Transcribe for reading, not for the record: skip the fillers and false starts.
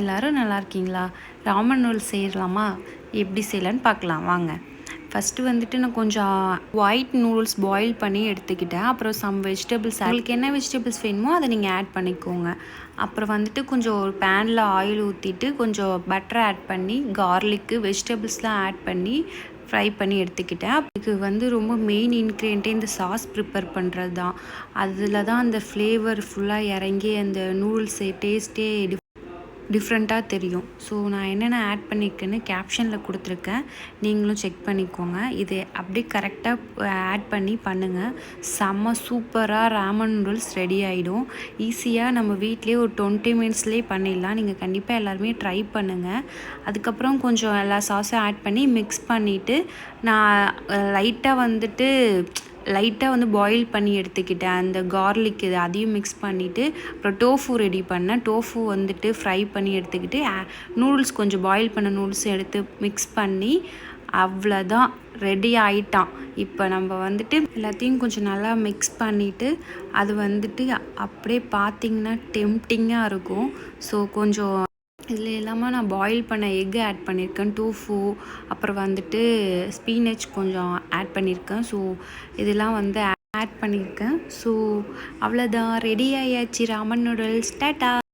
எல்லோரும் நல்லா இருக்கீங்களா? ராமன் நூடுல்ஸ் செய்யலாமா? எப்படி செய்யலான்னு பார்க்கலாம் வாங்க. ஃபஸ்ட்டு வந்துட்டு நான் கொஞ்சம் ஒயிட் நூடுல்ஸ் பாயில் பண்ணி எடுத்துக்கிட்டேன். அப்புறம் சம் வெஜிடபிள்ஸ் உங்களுக்கு என்ன வெஜிடபிள்ஸ் வேணுமோ அதை நீங்கள் ஆட் பண்ணிக்கோங்க. அப்புறம் வந்துட்டு கொஞ்சம் ஒரு பேனில் ஆயில் ஊற்றிட்டு கொஞ்சம் பட்டர் ஆட் பண்ணி கார்லிக்கு வெஜிடபிள்ஸ்லாம் ஆட் பண்ணி ஃப்ரை பண்ணி எடுத்துக்கிட்டேன். அதுக்கு வந்து ரொம்ப மெயின் இன்க்ரீடியண்ட்டே இந்த சாஸ் ப்ரிப்பேர் பண்ணுறது தான். அதில் தான் அந்த ஃப்ளேவர் ஃபுல்லாக இறங்கி அந்த நூடுல்ஸு டேஸ்ட்டே டிஃப்ரெண்ட்டாக தெரியும். ஸோ நான் என்னென்ன ஆட் பண்ணியிருக்கேன்னு கேப்ஷனில் கொடுத்துருக்கேன், நீங்களும் செக் பண்ணிக்கோங்க. இது அப்படியே கரெக்டாக ஆட் பண்ணி பண்ணுங்கள். செம்ம சூப்பராக ராமன் நூடுல்ஸ் ரெடி ஆகிடும். ஈஸியாக நம்ம வீட்லேயே ஒரு 20 மினிட்ஸ்லேயே பண்ணிடலாம். நீங்கள் கண்டிப்பாக எல்லாருமே ட்ரை பண்ணுங்கள். அதுக்கப்புறம் கொஞ்சம் எல்லா சாஸும் ஆட் பண்ணி மிக்ஸ் பண்ணிவிட்டு நான் லைட்டாக வந்து பாயில் பண்ணி எடுத்துக்கிட்டேன். அந்த கார்லிக் இது அதையும் மிக்ஸ் பண்ணிவிட்டு அப்புறம் டோஃபு ரெடி பண்ணேன். டோஃபு வந்துட்டு ஃப்ரை பண்ணி எடுத்துக்கிட்டு நூடுல்ஸ் கொஞ்சம் பாயில் பண்ண நூடுல்ஸ் எடுத்து மிக்ஸ் பண்ணி அவ்வளோதான், ரெடி ஆகிட்டான். இப்போ நம்ம வந்துட்டு எல்லாத்தையும் கொஞ்சம் நல்லா மிக்ஸ் பண்ணிவிட்டு அது வந்துட்டு அப்படியே பார்த்திங்கன்னா டெம்ப்டிங்காக இருக்கும். ஸோ கொஞ்சம் இதில் இல்லாமல் நான் பாயில் பண்ண எக்கு ஆட் பண்ணியிருக்கேன், டோஃபு, அப்புறம் வந்துட்டு ஸ்பீனச் கொஞ்சம் ஆட் பண்ணியிருக்கேன். ஸோ இதெல்லாம் வந்து ஆட் பண்ணியிருக்கேன். ஸோ அவ்வளோதான், ரெடி ஆயாச்சு ராமன் நூடுல்ஸ். டாட்டா.